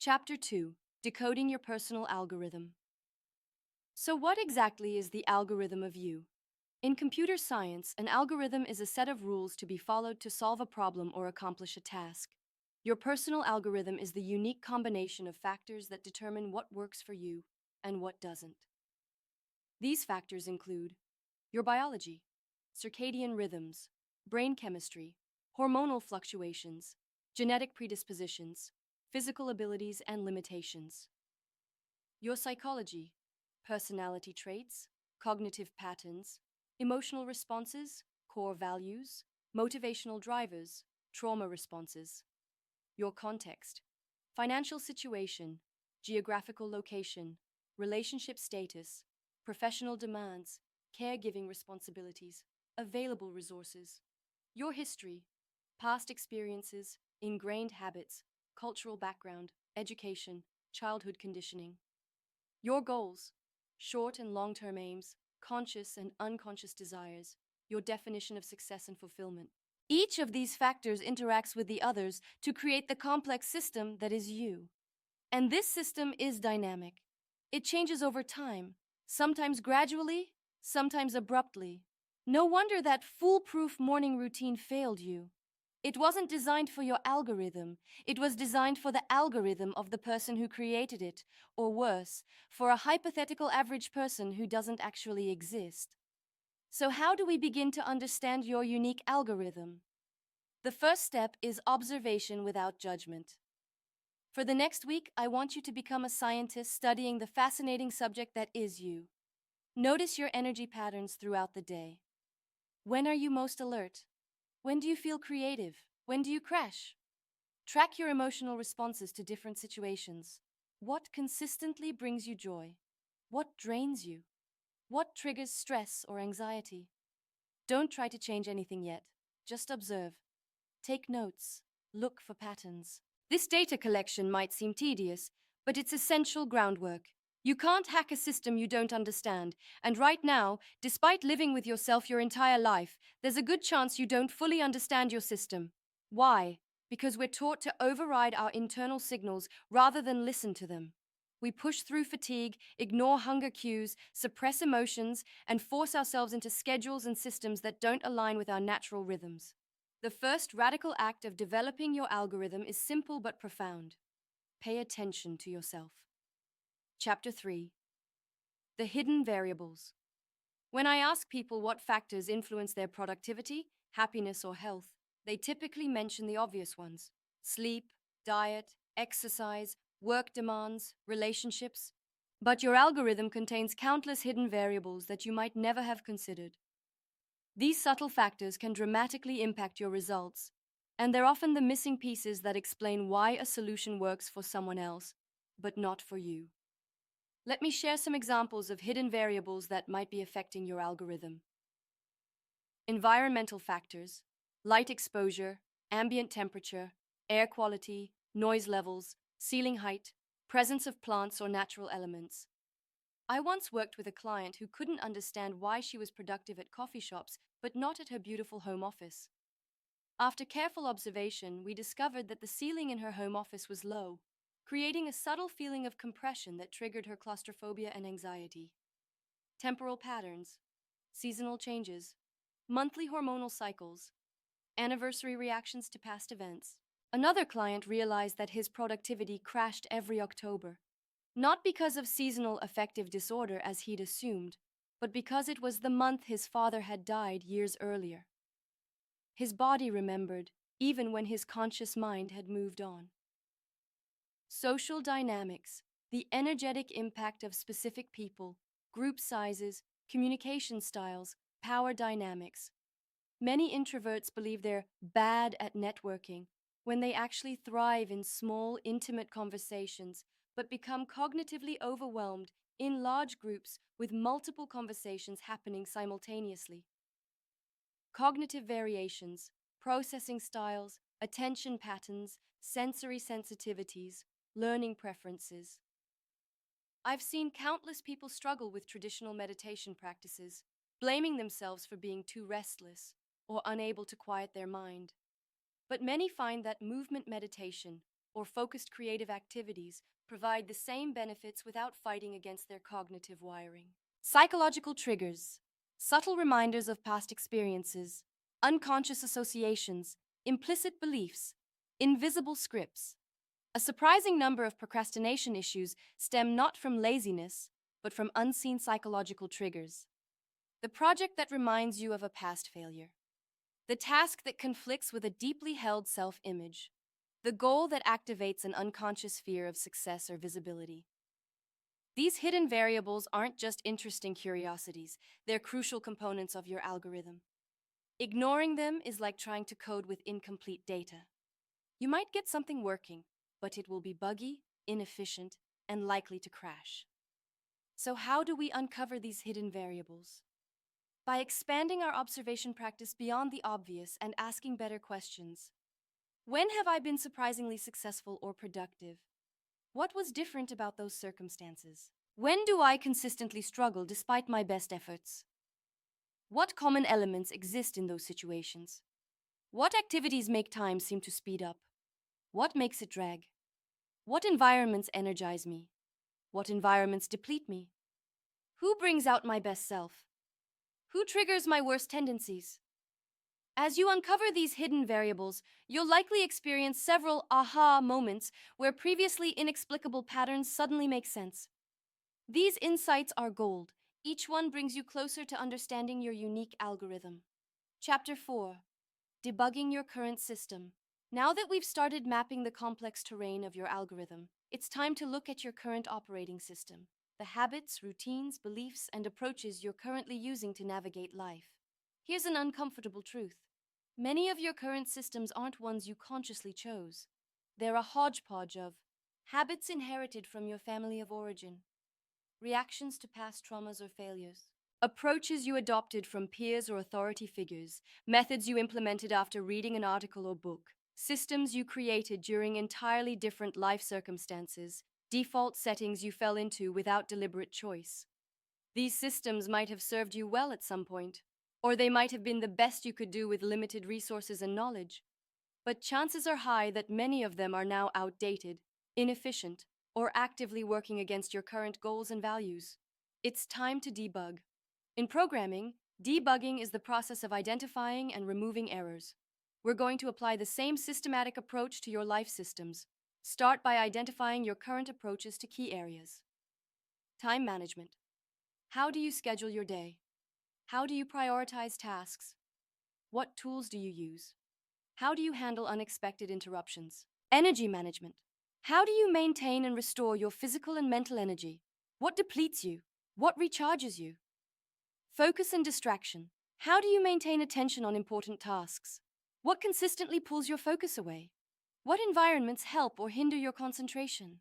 Chapter 2: Decoding Your Personal Algorithm. So, what exactly is the algorithm of you? In computer science, an algorithm is a set of rules to be followed to solve a problem or accomplish a task. Your personal algorithm is the unique combination of factors that determine what works for you and what doesn't. These factors include your biology, circadian rhythms, brain chemistry, hormonal fluctuations, genetic predispositions, physical abilities and limitations. Your psychology, personality traits, cognitive patterns, emotional responses, core values, motivational drivers, trauma responses. Your context, financial situation, geographical location, relationship status, professional demands, caregiving responsibilities, available resources. Your history, past experiences, ingrained habits, cultural background, education, childhood conditioning. Your goals, short and long-term aims, conscious and unconscious desires, your definition of success and fulfillment. Each of these factors interacts with the others to create the complex system that is you. And this system is dynamic. It changes over time, sometimes gradually, sometimes abruptly. No wonder that foolproof morning routine failed you. It wasn't designed for your algorithm. It was designed for the algorithm of the person who created it, or worse, for a hypothetical average person who doesn't actually exist. So how do we begin to understand your unique algorithm? The first step is observation without judgment. For the next week, I want you to become a scientist studying the fascinating subject that is you. Notice your energy patterns throughout the day. When are you most alert? When do you feel creative? When do you crash? Track your emotional responses to different situations. What consistently brings you joy? What drains you? What triggers stress or anxiety? Don't try to change anything yet. Just observe. Take notes. Look for patterns. This data collection might seem tedious, but it's essential groundwork. You can't hack a system you don't understand, and right now, despite living with yourself your entire life, there's a good chance you don't fully understand your system. Why? Because we're taught to override our internal signals rather than listen to them. We push through fatigue, ignore hunger cues, suppress emotions, and force ourselves into schedules and systems that don't align with our natural rhythms. The first radical act of developing your algorithm is simple but profound. Pay attention to yourself. Chapter 3: The Hidden Variables. When I ask people what factors influence their productivity, happiness, or health, they typically mention the obvious ones: sleep, diet, exercise, work demands, relationships. But your algorithm contains countless hidden variables that you might never have considered. These subtle factors can dramatically impact your results, and they're often the missing pieces that explain why a solution works for someone else, but not for you. Let me share some examples of hidden variables that might be affecting your algorithm. Environmental factors, light exposure, ambient temperature, air quality, noise levels, ceiling height, presence of plants or natural elements. I once worked with a client who couldn't understand why she was productive at coffee shops but not at her beautiful home office. After careful observation, we discovered that the ceiling in her home office was low, creating a subtle feeling of compression that triggered her claustrophobia and anxiety. Temporal patterns, seasonal changes, monthly hormonal cycles, anniversary reactions to past events. Another client realized that his productivity crashed every October, not because of seasonal affective disorder as he'd assumed, but because it was the month his father had died years earlier. His body remembered, even when his conscious mind had moved on. Social dynamics, the energetic impact of specific people, group sizes, communication styles, power dynamics. Many introverts believe they're bad at networking when they actually thrive in small, intimate conversations, but become cognitively overwhelmed in large groups with multiple conversations happening simultaneously. Cognitive variations, processing styles, attention patterns, sensory sensitivities, learning preferences. I've seen countless people struggle with traditional meditation practices, blaming themselves for being too restless or unable to quiet their mind. But many find that movement meditation, or focused creative activities provide the same benefits without fighting against their cognitive wiring. Psychological triggers, subtle reminders of past experiences, unconscious associations, implicit beliefs, invisible scripts. A surprising number of procrastination issues stem not from laziness, but from unseen psychological triggers. The project that reminds you of a past failure. The task that conflicts with a deeply held self-image. The goal that activates an unconscious fear of success or visibility. These hidden variables aren't just interesting curiosities, they're crucial components of your algorithm. Ignoring them is like trying to code with incomplete data. You might get something working, but it will be buggy, inefficient, and likely to crash. So how do we uncover these hidden variables? By expanding our observation practice beyond the obvious and asking better questions. When have I been surprisingly successful or productive? What was different about those circumstances? When do I consistently struggle despite my best efforts? What common elements exist in those situations? What activities make time seem to speed up? What makes it drag? What environments energize me? What environments deplete me? Who brings out my best self? Who triggers my worst tendencies? As you uncover these hidden variables, you'll likely experience several aha moments where previously inexplicable patterns suddenly make sense. These insights are gold. Each one brings you closer to understanding your unique algorithm. Chapter 4. Debugging your current system. Now that we've started mapping the complex terrain of your algorithm, it's time to look at your current operating system, the habits, routines, beliefs, and approaches you're currently using to navigate life. Here's an uncomfortable truth. Many of your current systems aren't ones you consciously chose. They're a hodgepodge of habits inherited from your family of origin, reactions to past traumas or failures, approaches you adopted from peers or authority figures, methods you implemented after reading an article or book, systems you created during entirely different life circumstances, default settings you fell into without deliberate choice. These systems might have served you well at some point, or they might have been the best you could do with limited resources and knowledge. But chances are high that many of them are now outdated, inefficient, or actively working against your current goals and values. It's time to debug. In programming, debugging is the process of identifying and removing errors. We're going to apply the same systematic approach to your life systems. Start by identifying your current approaches to key areas. Time management. How do you schedule your day? How do you prioritize tasks? What tools do you use? How do you handle unexpected interruptions? Energy management. How do you maintain and restore your physical and mental energy? What depletes you? What recharges you? Focus and distraction. How do you maintain attention on important tasks? What consistently pulls your focus away? What environments help or hinder your concentration?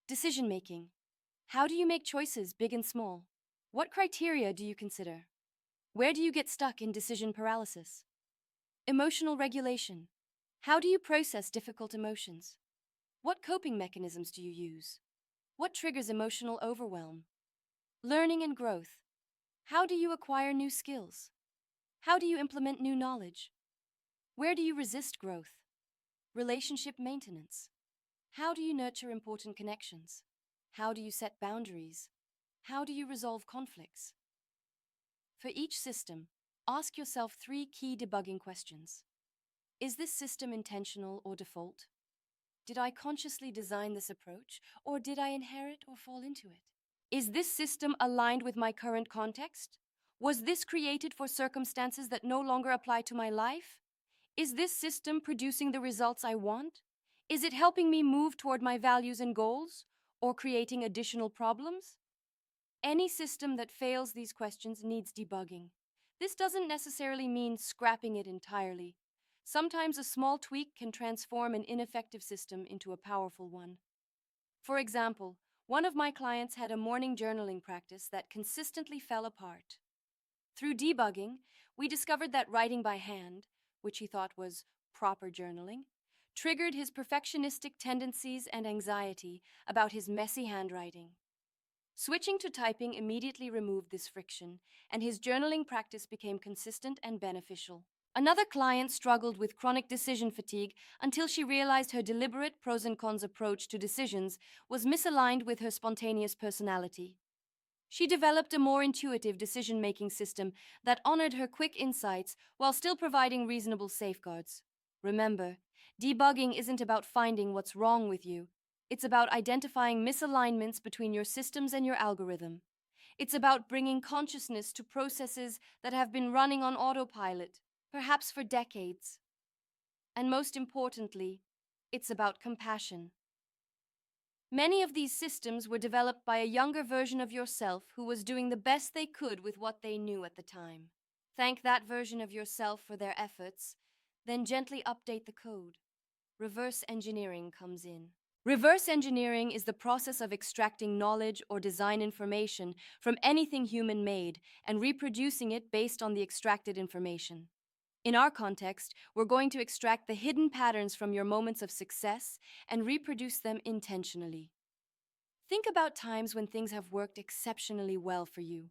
Decision making. How do you make choices, big and small? What criteria do you consider? Where do you get stuck in decision paralysis? Emotional regulation. How do you process difficult emotions? What coping mechanisms do you use? What triggers emotional overwhelm? Learning and growth. How do you acquire new skills? How do you implement new knowledge? Where do you resist growth? Relationship maintenance. How do you nurture important connections? How do you set boundaries? How do you resolve conflicts? For each system, ask yourself 3 key debugging questions. Is this system intentional or default? Did I consciously design this approach, or did I inherit or fall into it? Is this system aligned with my current context? Was this created for circumstances that no longer apply to my life? Is this system producing the results I want? Is it helping me move toward my values and goals, or creating additional problems? Any system that fails these questions needs debugging. This doesn't necessarily mean scrapping it entirely. Sometimes a small tweak can transform an ineffective system into a powerful one. For example, one of my clients had a morning journaling practice that consistently fell apart. Through debugging, we discovered that writing by hand, which he thought was proper journaling, triggered his perfectionistic tendencies and anxiety about his messy handwriting. Switching to typing immediately removed this friction, and his journaling practice became consistent and beneficial. Another client struggled with chronic decision fatigue until she realized her deliberate pros and cons approach to decisions was misaligned with her spontaneous personality. She developed a more intuitive decision making system that honored her quick insights while still providing reasonable safeguards. Remember, debugging isn't about finding what's wrong with you, it's about identifying misalignments between your systems and your algorithm. It's about bringing consciousness to processes that have been running on autopilot, perhaps for decades. And most importantly, it's about compassion. Many of these systems were developed by a younger version of yourself who was doing the best they could with what they knew at the time. Thank that version of yourself for their efforts, then gently update the code. Reverse engineering comes in. Reverse engineering is the process of extracting knowledge or design information from anything human made and reproducing it based on the extracted information. In our context, we're going to extract the hidden patterns from your moments of success and reproduce them intentionally. Think about times when things have worked exceptionally well for you.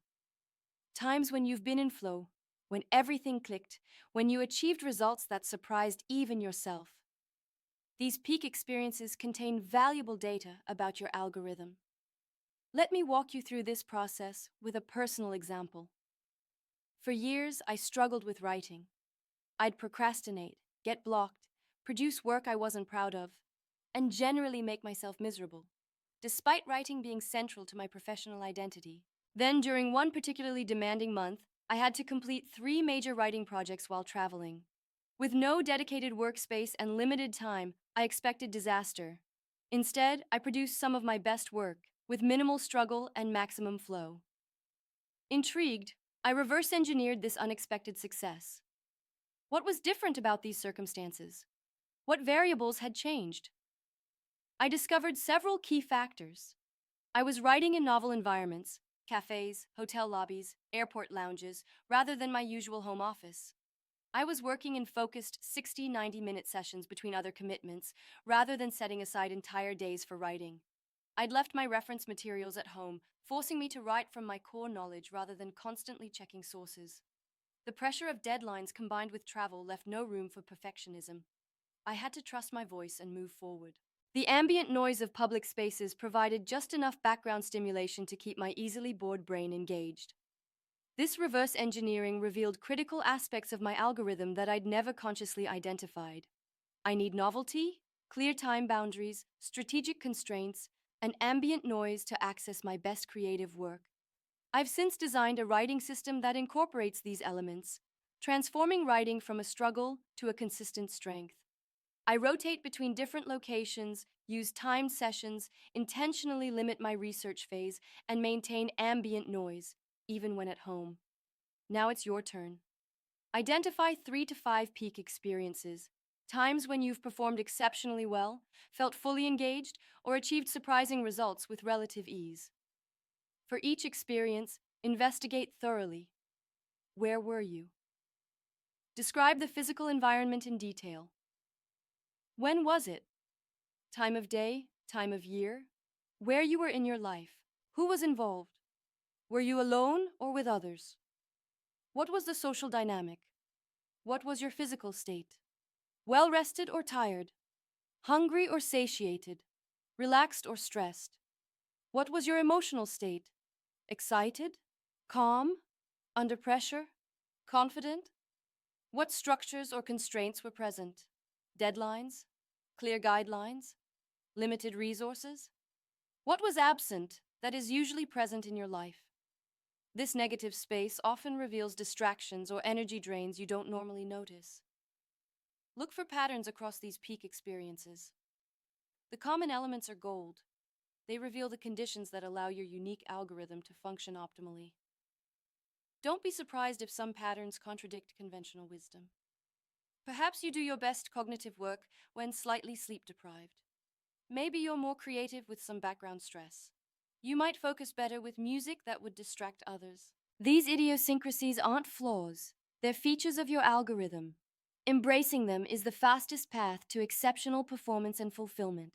Times when you've been in flow, when everything clicked, when you achieved results that surprised even yourself. These peak experiences contain valuable data about your algorithm. Let me walk you through this process with a personal example. For years, I struggled with writing. I'd procrastinate, get blocked, produce work I wasn't proud of, and generally make myself miserable, despite writing being central to my professional identity. Then, during one particularly demanding month, I had to complete 3 major writing projects while traveling. With no dedicated workspace and limited time, I expected disaster. Instead, I produced some of my best work, with minimal struggle and maximum flow. Intrigued, I reverse engineered this unexpected success. What was different about these circumstances? What variables had changed? I discovered several key factors. I was writing in novel environments, cafes, hotel lobbies, airport lounges, rather than my usual home office. I was working in focused 60-90-minute sessions between other commitments, rather than setting aside entire days for writing. I'd left my reference materials at home, forcing me to write from my core knowledge rather than constantly checking sources. The pressure of deadlines combined with travel left no room for perfectionism. I had to trust my voice and move forward. The ambient noise of public spaces provided just enough background stimulation to keep my easily bored brain engaged. This reverse engineering revealed critical aspects of my algorithm that I'd never consciously identified. I need novelty, clear time boundaries, strategic constraints, and ambient noise to access my best creative work. I've since designed a writing system that incorporates these elements, transforming writing from a struggle to a consistent strength. I rotate between different locations, use timed sessions, intentionally limit my research phase, and maintain ambient noise, even when at home. Now it's your turn. Identify 3 to 5 peak experiences, times when you've performed exceptionally well, felt fully engaged, or achieved surprising results with relative ease. For each experience, investigate thoroughly. Where were you? Describe the physical environment in detail. When was it? Time of day, time of year? Where you were in your life? Who was involved? Were you alone or with others? What was the social dynamic? What was your physical state? Well rested or tired? Hungry or satiated? Relaxed or stressed? What was your emotional state? Excited? Calm? Under pressure? Confident? What structures or constraints were present? Deadlines? Clear guidelines? Limited resources? What was absent that is usually present in your life? This negative space often reveals distractions or energy drains you don't normally notice. Look for patterns across these peak experiences. The common elements are gold. They reveal the conditions that allow your unique algorithm to function optimally. Don't be surprised if some patterns contradict conventional wisdom. Perhaps you do your best cognitive work when slightly sleep-deprived. Maybe you're more creative with some background stress. You might focus better with music that would distract others. These idiosyncrasies aren't flaws. They're features of your algorithm. Embracing them is the fastest path to exceptional performance and fulfillment.